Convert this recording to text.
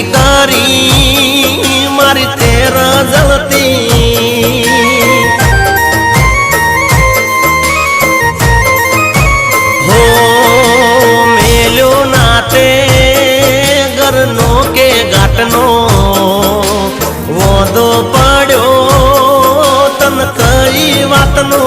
કરી મારી તેર જલતી હો મેલ્યો નાતે ઘરનો કે ઘાટનો વોદો પડ્યો તન કઈ વાતનો